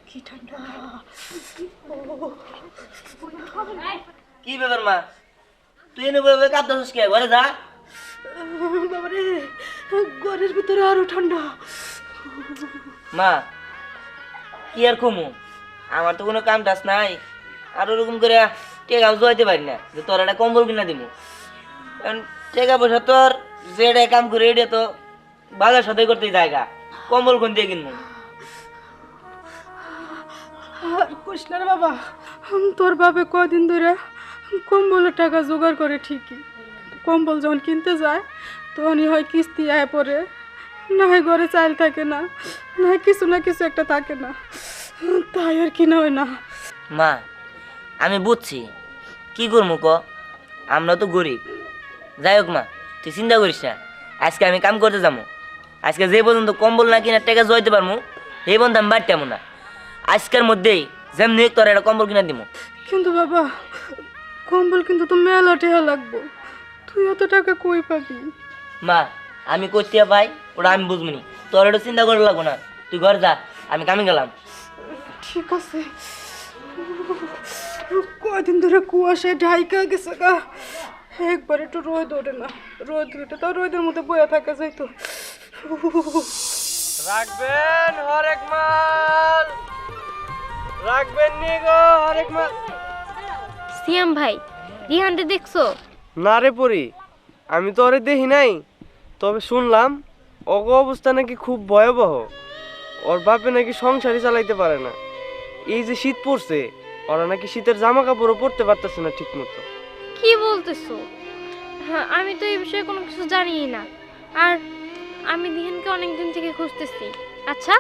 কি ঠান্ডা। কি ব্যাপার মা, তুই এনে বলবে কাঁদতেছিস কে? ঘরে যা। বাবারে, ঘরের ভিতরে আরো ঠান্ডা। মা কি আর কমু, আমার তো কোনো কাম টাস নাই, আর ওরকম করে টেকা জোয়াইতে পারি না যে তোর একটা কম্বল কিনা দিব। কারণ টাকা পয়সা তোর যেটা কাম করে এটা তো বাজার সাথে করতে জায়গা, কম্বল কোন দিয়ে কিনবো? আর কইস না রে বাবা, তোর বাপে কদিন ধরে কম্বলের টাকা জোগাড় করে ঠিকই, কম্বল যখন কিনতে যায় তখনই হয় কিস্তি আয় পড়ে, না হয় ঘরে চাল থাকে না, না হয় কিছু না কিছু একটা থাকে না, তাই আর কিনা হয় না। মা আমি বুঝছি, কি করবো ক, আমরা তো গরিব। যাই হোক মা, তুই চিন্তা করিস না, আজকে আমি কাম করতে যাবো। আজকে যে পর্যন্ত কম্বল না কিনা টাকা জোয়াইতে পারবো এই পর্যন্ত আমি বাড়তে না। আজকের মধ্যেই যেমনি হোক তোর একটা কম্বল কিনা দিব। কিন্তু বাবা, কম্বল কিন্তু তো মেলা টেহা লাগবো, তুই এত টাকা কই পাবি? মা আমি করতে পাই ওটা আমি বুঝবনি, তোর এটা চিন্তা করে লাগবো না, তুই ঘর যা, আমি কামে গেলাম। ঠিক আছে, কয়দিন ধরে কুয়াশায় ঢাইকা গেছে গা, একবার একটু রোদ ওঠে না, রোদ উঠে তো রোদের মধ্যে বয়া থাকা যাইতো। রাখবেন হরেক মাল, রাখবেন নি গো হরেক মাল। সিয়াম ভাই, রিহানকে দেখছো? না রে পরি, আমি তো ওরে দেখি নাই, তবে শুনলাম ওগো অবস্থা নাকি খুব ভয়াবহ। ওর বাপে নাকি সংসারই চালাইতে পারে না। এই যে শীত পড়ছে, ওরা নাকি শীতের জামা কাপড়ও পরতে পারতেছে না ঠিক মতো। কি বলতেছো? হ্যাঁ, আমি তো এই বিষয়ে কোনো কিছু জানিই না। আর আমি দিহানকে অনেকদিন থেকে খুঁজতেছি। আচ্ছা,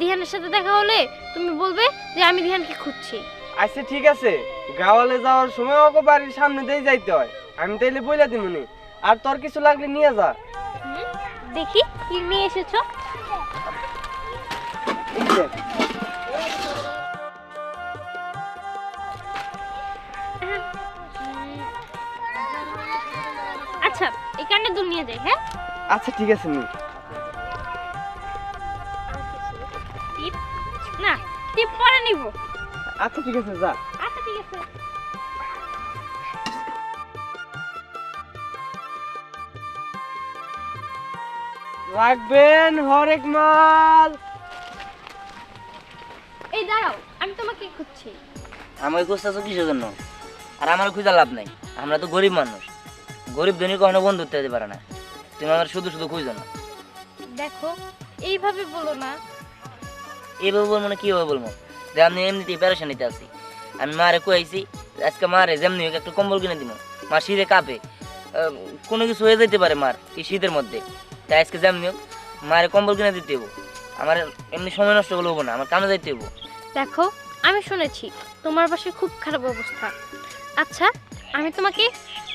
দিহানের সাথে দেখা হলে তুমি বলবে যে আমি দিহানকে খুঁজছি। আচ্ছা ঠিক আছে, গাওয়ালে যাওয়ার সময় ওকে বাড়ির সামনে দিয়ে যাইতে হয়, আমি তাইলে বইলা দিমুনি। আর তোর কিছু লাগলে নিয়ে যা। দেখি কি নিয়ে এসেছো। আচ্ছা, এই কান্ডে দুল নিয়ে যাই। হ্যাঁ আচ্ছা ঠিক আছে নি। টিপ না, টিপ পরে নিব। আচ্ছা ঠিক আছে যা। আচ্ছা ঠিক আছে। রাখবেন হরেক মাল। এই দাঁড়াও, আমি তোমাকে খুঁজছি। আমাকে খুঁজতেছো কিসের জন্য? আর আমার খুঁজা লাভ নাই, আমরা তো গরিব মানুষ, গরিব ধনী কখনো বন্ধুত্ব হতে পারে না। তুমি আমার শুধু শুধু খুঁজো না। দেখো, এইভাবে বলো না। এইভাবে বলবো না, কীভাবে বলবো? যে আমি এমনিতেই প্যারেশানিতে আছি। আমি মারে কইছি আজকে মারে যেমনি হোক একটু কম্বল কিনে দিব, মা শীতে কাঁপে, কোনো কিছু হয়ে যেতে পারে মার এই শীতের মধ্যে। তাই আজকে যেমনি হোক মারে কম্বল কিনে দিতে হবো। আমার এমনি সময় নষ্ট করলে হবো না, আমার কামে যাইতে হবো। দেখো, আমি শুনেছি তোমার বাসায় খুব খারাপ অবস্থা। আচ্ছা, আমি তোমাকে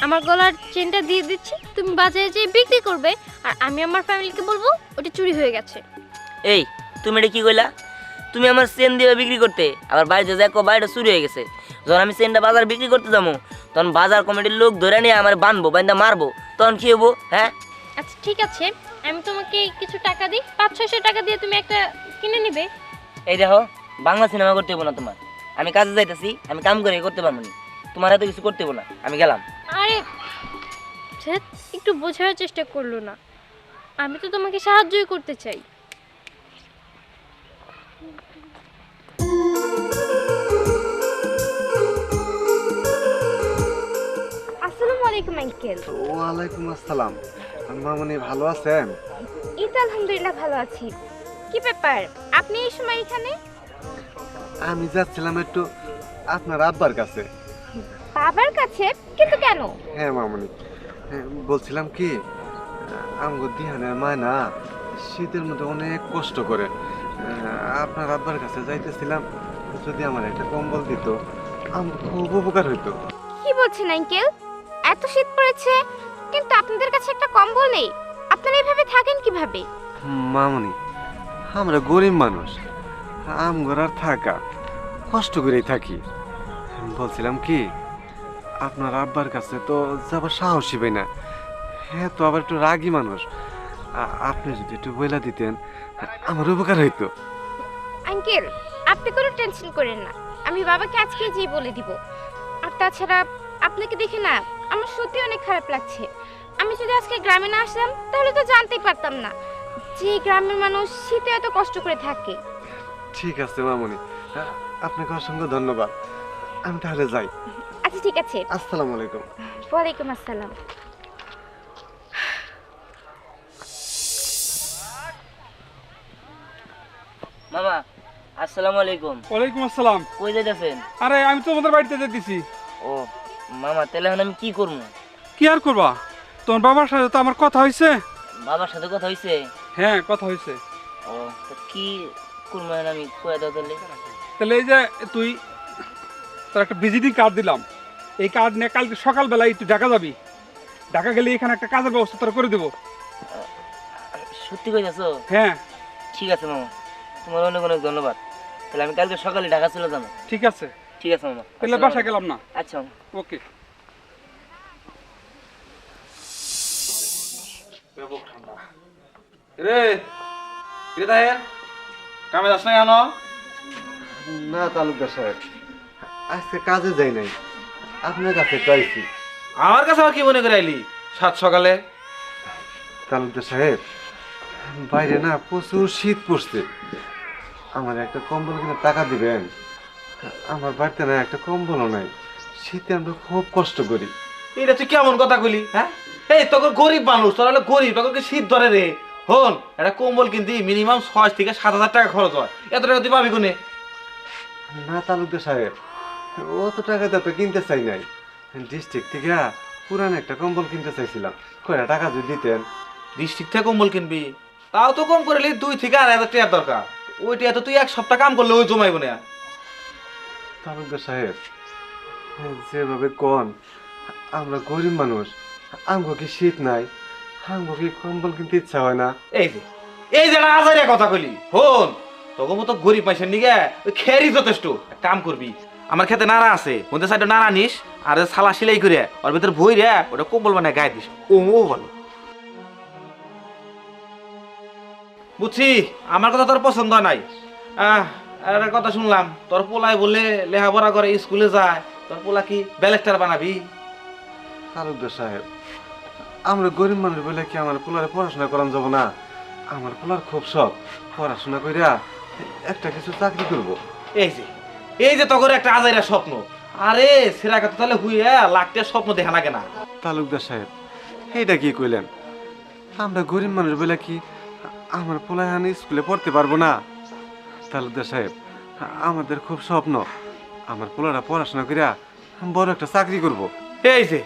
আমার গলার চেনটা দিয়ে দিচ্ছি, তুমি বাজারে যেয়ে বিক্রি করবে, আর আমি আমার ফ্যামিলিকে বলবো ওটা চুরি হয়ে গেছে। এই তুমি এটা কি কইলা? তুমি আমার চেন দিয়ে বিক্রি করতে, আবার বাড়িতে যাই বাড়িটা চুরি হয়ে গেছে। যখন আমি চেনটা বাজার বিক্রি করতে যাবো তখন বাজার কমিটির লোক ধরে নিয়ে আমার বানবো, বান্ধা মারবো, তখন কি হবো? হ্যাঁ আচ্ছা ঠিক আছে, আমি তোমাকে কিছু টাকা দিই, 500-600 টাকা দিয়ে তুমি একটা কিনে নিবে। এই দেখো, বাংলা সিনেমা করতে হবো না তোমার, আমি কাজে যাইতেছি, আমি কাম করে করতে পারবো না, তোমার এত কিছু করতে হবো না, আমি গেলাম। আরে ধ্যাৎ, একটু বোঝার চেষ্টা করলো না। আমি তো তোমাকে সাহায্যই করতে চাই। আসসালামু আলাইকুম আঙ্কেল। ওয়ালাইকুম আসসালাম। মামনি ভালো আছেন? এই তো আলহামদুলিল্লাহ ভালো আছি। কি ব্যাপার, আপনি এই সময় এখানে? আমি যাচ্ছিলাম একটু আপনার আব্বার কাছে। বাবার কাছে? কিন্তু কেন? হ্যাঁ মামনি, বলছিলাম কি, আমগো দিহানের মায়না শীতের মধ্যে অনেক কষ্ট করে, আপনার আব্বার কাছে যাইতেছিলাম, যদি আমার একটা কম্বল দিত আমার খুব উপকার হইতো। কি বলছেন আঙ্কেল, এত শীত পড়েছে কিন্তু আপনাদের কাছে একটা কম্বল নেই? আপনারা এইভাবে থাকেন কিভাবে? মামনি, আমরা গরিব মানুষ, আমগর আর থাকা কষ্ট করেই থাকি। বলছিলাম কি, আপনার আব্বার কাছে তো যাবার সাহসই পাই না, হ্যাঁ তো আবার একটু রাগী মানুষ, আপনি যদি একটু বইলা দিতেন আমার উপকার হইতো। আঙ্কেল, আপনি কোনো টেনশন করেন না, আমি বাবাকে আজকে যেই বলে দিব। আর তাছাড়া আপনাকে দেখে না আমার সত্যি অনেক খারাপ লাগছে। আমি যদি আজকে গ্রামে না আসতাম তাহলে তো জানতেই পারতাম না যে এই গ্রামের মানুষ শীতে এত কষ্ট করে থাকে। ঠিক আছে মামুনি, আপনাকে অসংখ্য ধন্যবাদ। আমি তাহলে যাই। আচ্ছা ঠিক আছে। আসসালামু আলাইকুম। ওয়ালাইকুম আসসালাম। মামা আসসালামু আলাইকুম। ওয়ালাইকুম আসসালাম। কই যাইতেছেন? আরে আমি তো তোমাদের বাড়িতে যেতেছি। ও মামা, তাহলে এখন আমি কি করবো? কি আর করবা, তোমার বাবার সাথে তো আমার কথা হয়েছে। বাবার সাথে কথা হয়েছে? হ্যাঁ, কথা হয়েছে। ও তো কি করবো এখন আমি, কয়ে দাও তাহলে। তাহলে এই যে তুই তোর একটা ভিজিটিং কার্ড দিলাম, এই কার্ড নিয়ে কালকে সকালবেলায় তুই ঢাকা যাবি। ঢাকা গেলে এখানে একটা কাজের ব্যবস্থা তোর করে দেবো। সত্যি কইতাছো? হ্যাঁ ঠিক আছে মামা, তোমার অনেক অনেক ধন্যবাদ। তাহলে আমি কালকে সকালে ঢাকা চলে যাবো। ঠিক আছে, ঠিক আছে মামা। তাহলে বাসায় গেলাম না। আচ্ছা মামা। ওকে। রে রে তাহের, কামে যাস না কেন? না তালুকদার সাহেব, আজকে কাজে যাই নাই, আপনার কাছে তো আইছি। আমার কাছে আবার কি মনে করে আইলি সাত সকালে? তালুকদার সাহেব, বাইরে না প্রচুর শীত পড়ছে, আমার একটা কম্বল কিনে টাকা দিবেন? আমার বাড়িতে না একটা কম্বলও নাই, শীতে আমরা খুব কষ্ট করি। এটা তুই কেমন কথা কইলি? হ্যাঁ, এই তোকে গরিব মানুষ, তোরা হলো গরিব, তোকে শীত ধরে রে। হন, একটা কম্বল কিনতে মিনিমাম 6 থেকে 7,000 টাকা খরচ হয়। এত টাকা তুই পাবি কোনে? না তালুকদার সাহেব, অত টাকাতে তো কিনতে চাই নাই, ডিস্ট্রিক্ট থেকে পুরান একটা কম্বল কিনতে চাইছিলাম, কয়টা টাকা যদি দিতেন। ডিস্ট্রিক্ট থেকে কম্বল কিনবি? তাও তো কম করে 2 থেকে 2,500 টাকা দরকার। ওইটা এত তুই এক সপ্তাহ কাম করলে ওই জমাইব না। তালুকদার সাহেব, যেভাবে কন, আমরা গরিব মানুষ, আমগো কি শীত নাই, আমগো কি কম্বল কিনতে ইচ্ছা হয় না? এই যে আজারিয়া কথা কইলি। হন, তোকে মতো গরিব মাইসের নিগে ওই খেয়ারই যথেষ্ট। এক কাম করবি, আমার খেতে নাড়া আছে, মধ্যে সাইডে নাড়া নিস, আর সালা সেলাই করে ওর ভিতরে ভই রে ওটা কম্বল বানায় গায়ে দিস। ও ভালো, বুঝছি। আমার কথা তোর পছন্দ নাই। একটা কথা শুনলাম, তোর পোলায় বলে লেখাপড়া করে স্কুলে যায়, তোর পোলা কি ব্যালেক্টার বানাবি? তালুকদার সাহেব, আমরা গরিব মানুষ বলে কি আমার পোলারে পড়াশোনা করান যাব না? আমার পোলার খুব শখ পড়াশোনা কইরা একটা কিছু চাকরি করব। এই যে তখন একটা আজাইরা স্বপ্ন। আরে সেরা কথা, তাহলে হুইয়া লাখটা স্বপ্ন দেখা লাগে না? তালুকদার সাহেব, এইটা কি কইলেন? আমরা গরিব মানুষ বলে কি আমার পোলায় হানি স্কুলে পড়তে পারবো না? তালুকদার সাহেব, আমাদের খুব স্বপ্ন আমার পোলারা পড়াশোনা করিয়া বড় একটা চাকরি করব। এই যে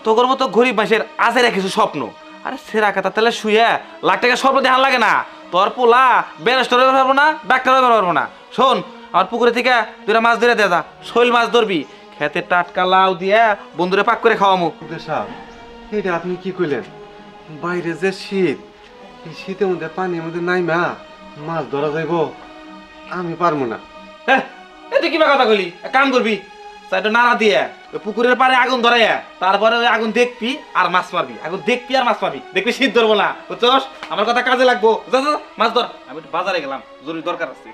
তোর মতো গরিব মাসের আজাইরা কিছু স্বপ্ন, আরে সেরা কথা, তাহলে শুয়ে লাখ টাকা স্বপ্ন দেখা লাগে না? তোর পোলা ব্যারিস্টার হতে পারবো না, ডাক্তার হতে পারবো না। শোন, আমার পুকুরে থেকে 2টা মাছ ধরে দেয়া, শৈল মাছ ধরবি, খেতে টাটকা লাউ দিয়ে বন্ধুরে পাক করে খাওয়ামু। তালুকদার সাহেব, এইটা আপনি কি কইলেন? বাইরে যে শীত, এই শীতের মধ্যে পানির মধ্যে নাইমা মাছ ধরা যাইব? আমি পারবো না। হ্যাঁ, তুই কিবা কথা কইলি? এক কাম করবি, সাইডে নাড়া দিয়ে ওই পুকুরের পাড়ে আগুন ধরাইয়া তারপরে ওই আগুন দেখবি আর মাছ মারবি, আগুন দেখবি আর মাছ মারবি, দেখবি শীত ধরবো না। বুঝছস? আমার কথা কাজে লাগবো। যা যা, মাছ ধর। আমি একটু বাজারে গেলাম, জরুরি দরকার আছে।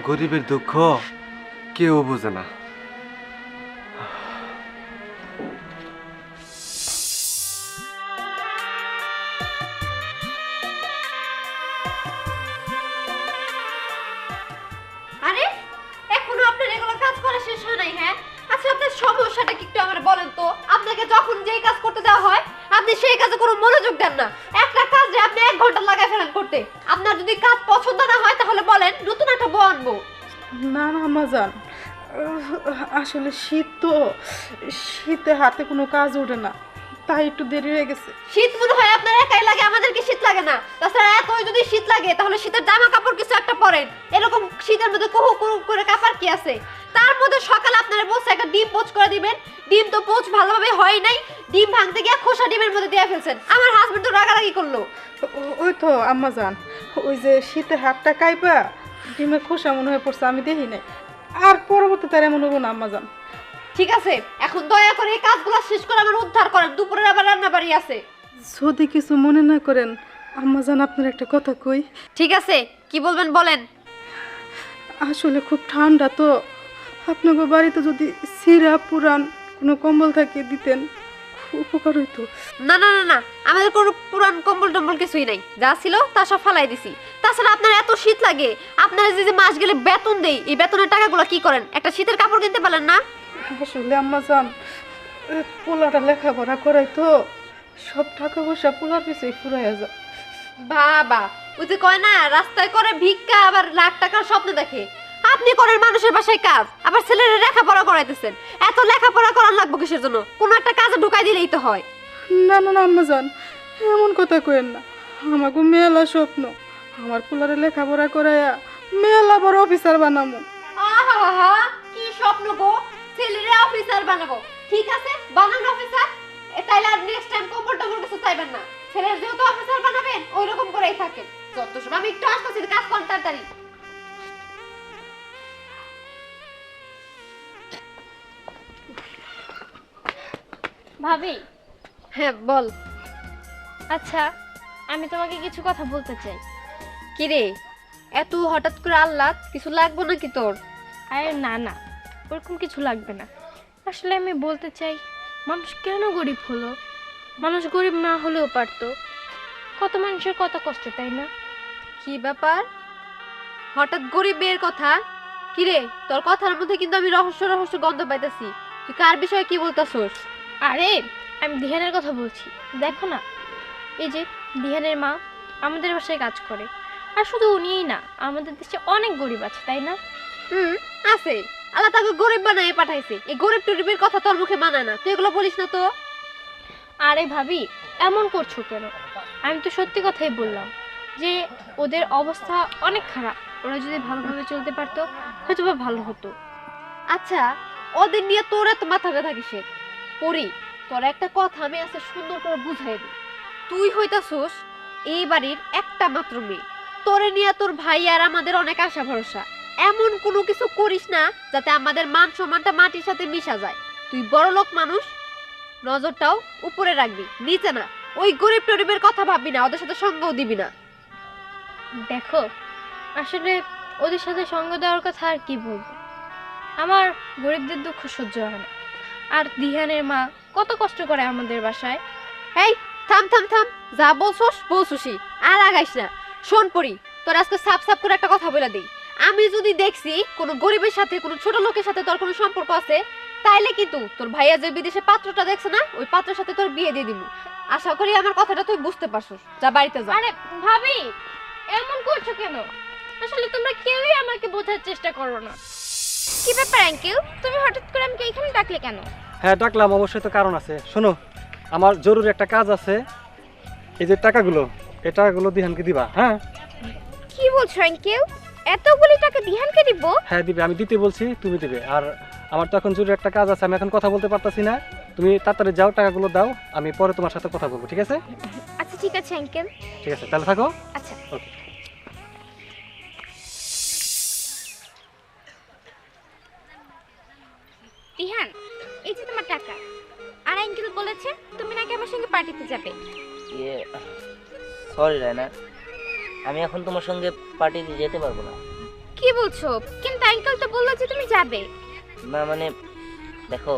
গরিবের দুঃখ কেউ বোঝে না। আরে এখনো আপনার এগুলো কাজ করা শেষ হয় নাই? হ্যাঁ, আচ্ছা আপনার সমস্যাটা কি একটু আমার বলেন তো? আপনাকে যখন যেই কাজ করতে দেওয়া হয় আপনি সেই কাজে কোনো মনোযোগ দেন না। একটা কাজে আপনি 1 ঘন্টা লাগায় ফেলেন করতে। আপনার যদি কাজ পছন্দ না হয় তাহলে বলেন, নতুন একটা বউ আনবো। না না আমাজান, আসলে শীত তো, শীতে হাতে কোনো কাজ ওঠে না, তাই একটু দেরি হয়ে গেছে। শীত মনে হয় আপনার একাই লাগে, আমাদের কি শীত লাগে না? তাছাড়া এতই যদি শীত লাগে তাহলে শীতের জামা কাপড় কিছু একটা পরেন। এরকম শীতের মধ্যে কুহু কুহু করে কাপড় কি আছে? তার মধ্যে সকালে আপনারা বসে একটা ডিম পোচ করে দিবেন। ডিম তো পোচ ভালোভাবে হয় নাই, ডিম ভাঙতে গিয়ে খোসা ডিমের মধ্যে দিয়ে ফেলছেন। আমার হাজবেন্ড তো রাগারাগি করলো। ওই তো আম্মাজান, ওই যে শীতে হাতটা কাইপা ডিমের খোসা মনে হয়ে পড়ছে, আমি দেখি নাই। আর পরবর্তীতে আর এমন হবো না আম্মাজান। ঠিক আছে, এখন দয়া করে এই কাজগুলো শেষ করে আমার উদ্ধার করেন, দুপুরের আবার রান্না বাড়ি আছে। যদি কিছু মনে না করেন আম্মাজান আপনার একটা কথা কই। ঠিক আছে, কি বলবেন বলেন। আসলে খুব ঠান্ডা তো, আপনাকে বাড়িতে যদি সিরা পুরান কোনো কম্বল থাকে দিতেন খুব উপকার হইতো। না না না না, আমাদের কোনো পুরান কম্বল টম্বল কিছুই নাই, যা ছিল তা সব ফালাই দিছি। তাছাড়া আপনার এত শীত লাগে, আপনারা যে যে মাস গেলে বেতন দেই, এই বেতনের টাকাগুলো কি করেন? একটা শীতের কাপড় কিনতে পারেন না? আসলে আম্মাজান পোলাটা লেখাপড়া করাই তো, সব টাকা পয়সা পোলার পিছিয়ে ফুরাইয়া যায়। বাবা, ওই যে কয় না রাস্তায় করে ভিক্ষা আবার লাখ টাকার স্বপ্ন দেখে, আপনি করেন মানুষের বাসায় কাজ, আবার ছেলেরা লেখাপড়া করাইতেছেন। এত লেখাপড়া করার লাগবে কিসের জন্য? কোনো একটা কাজে ঢুকাই দিলেই তো হয়। না না না আম্মাজান, এমন কথা কইেন না। আমাকে মেলা স্বপ্ন, আমার পোলারে লেখাপড়া করাইয়া মেলা বড় অফিসার বানামো। আহা, কি স্বপ্ন গো, ছেলেরা অফিসার বানাবো। ঠিক আছে, বানান অফিসার। তাইলে আর নেক্সট টাইম কম্বল টম্বল কিছু চাইবেন না। ছেলের যেহেতু অফিসার বানাবেন, ওই রকম করেই থাকেন। যত সব, আমি একটু আসতেছি, কাজ করেন তাড়াতাড়ি। ভাবি, হ্যাঁ বল। আচ্ছা আমি তোমাকে কিছু কথা বলতে চাই। কি রে, এত হঠাৎ করে আল্লাদ, কিছু লাগবে নাকি তোর? আরে না না, ওরকম কিছু লাগবে না। আসলে আমি বলতে চাই, মানুষ কেন গরিব হলো? মানুষ গরিব না হলেও পারতো। কত মানুষের কত কষ্ট, তাই না? কি ব্যাপার, হঠাৎ গরিবের কথা? কি রে, তোর কথার মধ্যে কিন্তু আমি রহস্য রহস্য গন্ধ পাইতেছি। তুই কার বিষয়ে কি বলতাছস? আরে আমি দিহানের কথা বলছি। দেখো না, এই যে দিহানের মা আমাদের বাসায় কাজ করে। আর শুধু উনিই না, আমাদের দেশে অনেক গরিব আছে, তাই না? আছে। আল্লাহ তাকে গরিব বানায় পাঠাইছে। এই গরিব টরিবের কথা তোর মুখে মানায় না, তুই এগুলো বলিস না তো। আরে ভাবি, এমন করছো কেন? আমি তো সত্যি কথাই বললাম যে ওদের অবস্থা অনেক খারাপ। ওরা যদি ভালোভাবে চলতে পারতো হয়তো বা ভালো হতো। আচ্ছা, ওদের নিয়ে তোর এত মাথা ব্যথা কিসের? পরি, তোর একটা কথা আমি আজকে সুন্দর করে বুঝাই দিই। তুই হইতাছস এই বাড়ির একটা মাত্র মেয়ে। তোরে নিয়ে তোর ভাই আর আমাদের অনেক আশা ভরসা। এমন কোনো কিছু করিস না যাতে আমাদের মান সম্মানটা মাটির সাথে মিশা যায়। তুই বড় লোক মানুষ, নজরটাও উপরে রাখবি, নিচে না। ওই গরিব টরিবের কথা ভাববি না, ওদের সাথে সঙ্গও দিবি না। দেখো, আসলে ওদের সাথে সঙ্গ দেওয়ার কথা আর কি বলবো। আমার গরিবদের দুঃখ সহ্য হয় না। আর দিহানের মা কত কষ্ট করে আমাদের বাসায়। এই থাম থাম থাম, যা বলছস বলছসই, আর আগাইস না। শোন পরি, তোর আজকে সাপ সাপ করে একটা কথা বলে দিই। আমি যদি দেখছি কোনো গরিবের সাথে, কোনো ছোট লোকের সাথে তোর কোনো সম্পর্ক আছে, তাইলে কিন্তু তোর ভাইয়া যে বিদেশে পাত্রটা দেখছে না, ওই পাত্রের সাথে তোর বিয়ে দিয়ে দিব। আশা করি আমার কথাটা তুই বুঝতে পারছস। যা বাড়িতে যা। আরে ভাবি, এমন করছো কেন? আসলে তোমরা কেউই আমাকে বোঝার চেষ্টা করো না। কি ব্যাপার আঙ্কেল, তুমি হঠাৎ করে আমাকে এখানে ডাকলে কেন? হ্যাঁ ডাকলাম, অবশ্যই তো কারণ আছে। শোনো, আমার জরুরি একটা কাজ আছে। এই যে টাকাগুলো, এই টাকাগুলো দিহানকে দিবা। হ্যাঁ কি বলছো আঙ্কেল, এতগুলি টাকা দিহানকে দিব? হ্যাঁ দিবে, আমি দিতে বলছি, তুমি দিবে। আর আমার তো এখন জরুরি একটা কাজ আছে, আমি এখন কথা বলতে পারতাছি না। তুমি তাড়াতাড়ি যাও, টাকাগুলো দাও, আমি পরে তোমার সাথে কথা বলবো, ঠিক আছে? আচ্ছা ঠিক আছে আঙ্কেল। ঠিক আছে, তাহলে থাকো। আচ্ছা। ওকে। দিহান, এই যে তোমার টাকা। আর আঙ্কেল বলেছে তুমি নাকি আমার সঙ্গে পার্টিতে যাবে। সরি রায়না, আমি এখন তোমার সঙ্গে পার্টিতে যেতে পারবো না। কি বলছো? কিন্তু আঙ্কেল তো বললো যে তুমি যাবে। না মানে দেখো,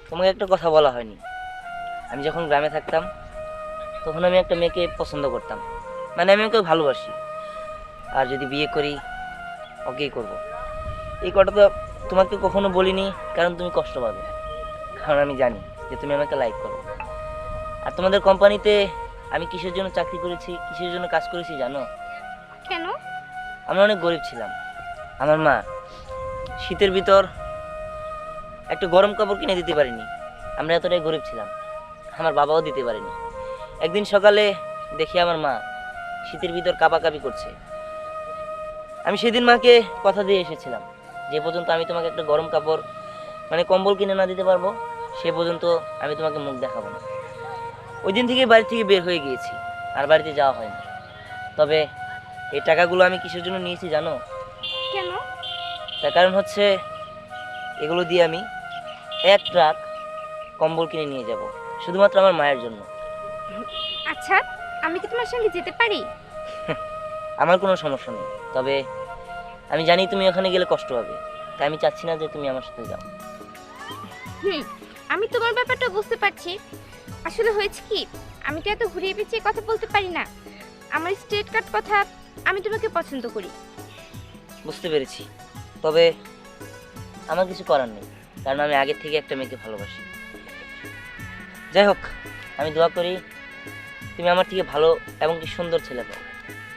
তোমাকে একটা কথা বলা হয়নি। আমি যখন গ্রামে থাকতাম তখন আমি একটা মেয়েকে পছন্দ করতাম, মানে আমি ওকে ভালোবাসি। আর যদি বিয়ে করি ওকেই করব। এই কথা তো তোমাকে কখনো বলিনি, কারণ তুমি কষ্ট পাবে। কারণ আমি জানি যে তুমি আমাকে লাইক করো। আর তোমাদের কোম্পানিতে আমি কিসের জন্য চাকরি করেছি, কিসের জন্য কাজ করেছি জানো? কেন? আমি অনেক গরিব ছিলাম। আমার মা শীতের ভিতর একটা গরম কাপড় কিনে দিতে পারিনি, আমরা এতটাই গরিব ছিলাম। আমার বাবাও দিতে পারেনি। একদিন সকালে দেখি আমার মা শীতের ভিতর কাঁপাকাঁপি করছে। আমি সেদিন মাকে কথা দিয়ে এসেছিলাম, যে পর্যন্ত আমি তোমাকে একটা গরম কাপড় মানে কম্বল কিনে না দিতে পারবো, সে পর্যন্ত আমি তোমাকে মুখ দেখাবো না। ওই দিন থেকে বাড়ি থেকে বের হয়ে গিয়েছি, আর বাড়িতে যাওয়া হয়নি। তবে এই টাকাগুলো আমি কিসের জন্য নিয়েছি জানো? কেন? তার কারণ হচ্ছে এগুলো দিয়ে আমি 1 ট্রাক কম্বল কিনে নিয়ে যাব, শুধুমাত্র আমার মায়ের জন্য। আচ্ছা আমি কি তোমার সঙ্গে যেতে পারি? আমার কোনো সমস্যা নেই, তবে আমি জানি তুমি ওখানে গেলে কষ্ট হবে, তাই আমি চাচ্ছি না যে তুমি আমার সাথে যাও। আমি তোমার ব্যাপারটা বুঝতে পারছি। আসলে হয়েছে কি, আমি তো এত ঘুরিয়ে পেঁচিয়ে কথা বলতে পারি না। আমার স্ট্রেট কাট কথা, আমি তোমাকে পছন্দ করি। বুঝতে পেরেছি, তবে আমার কিছু করার নেই, কারণ আমি আগের থেকে একটা মেয়েকে ভালোবাসি। যাই হোক, আমি দোয়া করি তুমি আমার থেকে ভালো এবং কি সুন্দর ছেলে পাও।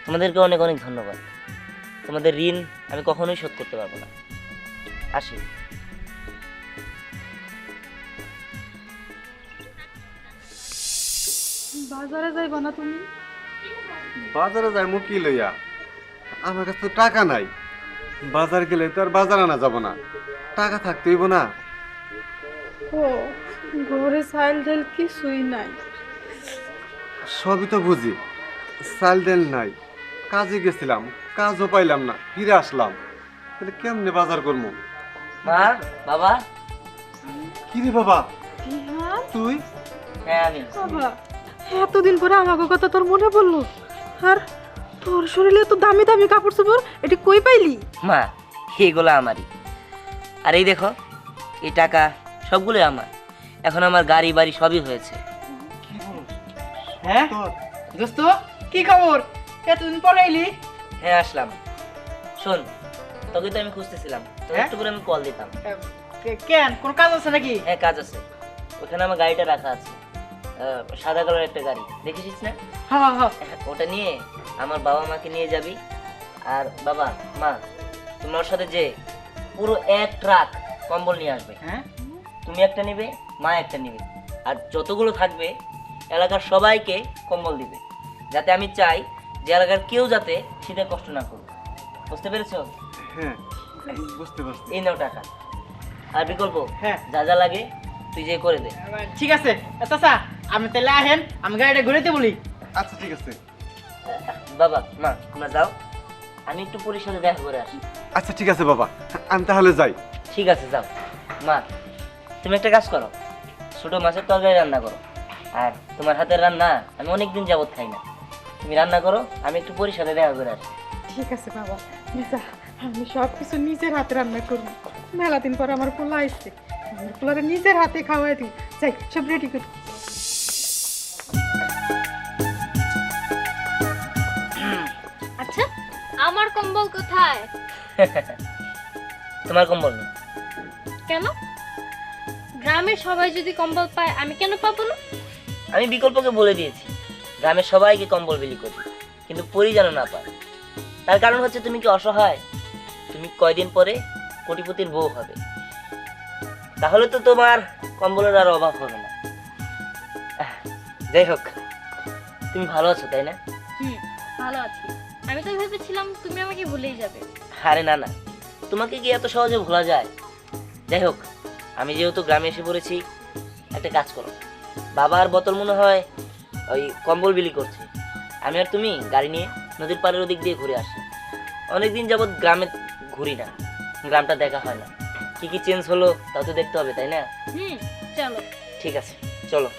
তোমাদেরকে অনেক অনেক ধন্যবাদ। তোমাদের ঋণ আমি কখনোই শোধ করতে পারবো না। আসি। বাজারে যাইবা না তুমি? বাজারে যাই কি লইয়া? আমার কাছে তো টাকা নাই। বাজার গেলে তো আর বাজার আনা যাব না, টাকা থাকতে হইব না। ও, ঘরে চাইল ডাল কিছুই নাই। সবই তো বুঝি, চাল ডাল নাই, কাজে গেছিলাম, কাজও পাইলাম না, ফিরে আসলাম, তাহলে কেমনে বাজার করবো? মা, বাবা। কি রে বাবা, দিহান, তুই? হ্যাঁ আমি। বাবা, এতদিন পরে আমাকে কথা তোর মনে পড়লো। আর তোর শরীরে তো দামি দামি কাপড় চোপড়, এটি কই পাইলি? মা, এইগুলো আমারই। আর এই দেখো, এই টাকা সবগুলো আমার। এখন আমার গাড়ি বাড়ি সবই হয়েছে। হ্যাঁ দোস্ত, কি খবর? এতদিন পরে এলি? হ্যাঁ আসলাম। শোন, তোকে তো আমি খুঁজতেছিলাম, তো হ্যাঁ? একটু করে আমি কল দিতাম। কেন, কোন কাজ আছে নাকি? হ্যাঁ কাজ আছে, ওখানে আমার গাড়িটা রাখা আছে, সাদা কালার একটা গাড়ি, দেখেছিস না? হ্যাঁ হ্যাঁ। ওটা নিয়ে আমার বাবা মাকে নিয়ে যাবি। আর বাবা মা, তোমার সাথে যে পুরো এক ট্রাক কম্বল নিয়ে আসবে। হ্যাঁ, তুমি একটা নেবে, মা একটা নেবে, আর যতগুলো থাকবে এলাকার সবাইকে কম্বল দিবে, যাতে আমি চাই যে এলাকার কেউ যাতে শীতে কষ্ট না করবে। বুঝতে পেরেছো? হ্যাঁ, বুঝতে পারছি। এই নাও টাকা, আর বিকল্প হ্যাঁ। যা যা লাগে তুই যে করে দে। ঠিক আছে চাচা, আমি তাহলে আহেন, আমি গাড়িটা ঘুরেতে বলি। আচ্ছা ঠিক আছে। বাবা মা তোমরা যাও, আমি একটু পুলিশের সাথে দেখা করে আসি। আচ্ছা ঠিক আছে বাবা, আমি তাহলে যাই। ঠিক আছে যাও। মা তুমি একটা কাজ করো, ছোট মাছের তরকারি রান্না করো, আর তোমার হাতের রান্না আমি অনেকদিন যাবত খাই না, তুমি রান্না করো, আমি একটু পুলিশের সাথে দেখা করে আসি। ঠিক আছে বাবা, যা, আমি সব কিছু নিজের হাতে রান্না করবো। মেলা দিন পর আমার পোলা আসছে, আমার পোলারে নিজের হাতে খাওয়াই দিই। যাই, সব রেডি করি। আচ্ছা আমার কম্বল কোথায়? তোমার কম্বল নেই? কেন? গ্রামের সবাই যদি কম্বল পায়, আমি কেন পাবো না? আমি বিকল্পকে বলে দিয়েছি গ্রামের সবাইকে কম্বল বিলি করি, কিন্তু পরি যেন না পায়। তার কারণ হচ্ছে তুমি কি অসহায়? তুমি কয়দিন পরে কোটিপতির বউ হবে, তাহলে তো তোমার কম্বলের আর অভাব হবে না। যাই হোক, তুমি ভালো আছো তাই না? ভালো আছি। আমি তো ভেবেছিলাম তুমি আমাকে ভুলেই যাবে। আরে না না, তোমাকে কি এত সহজে ভোলা যায়? যাই হোক, আমি যেহেতু গ্রামে এসে পড়েছি, একটা কাজ করো, বাবার বোতল মনে হয় ওই কম্বল বিলি করছে, আমি আর তুমি গাড়ি নিয়ে নদীর পাড়ের ওদিক দিয়ে ঘুরে আসি। অনেকদিন যাবৎ গ্রামে ঘুরি না, গ্রামটা দেখা হয় না, কি কি চেঞ্জ হলো তাও তো দেখতে হবে তাই না? চলো। ঠিক আছে চলো।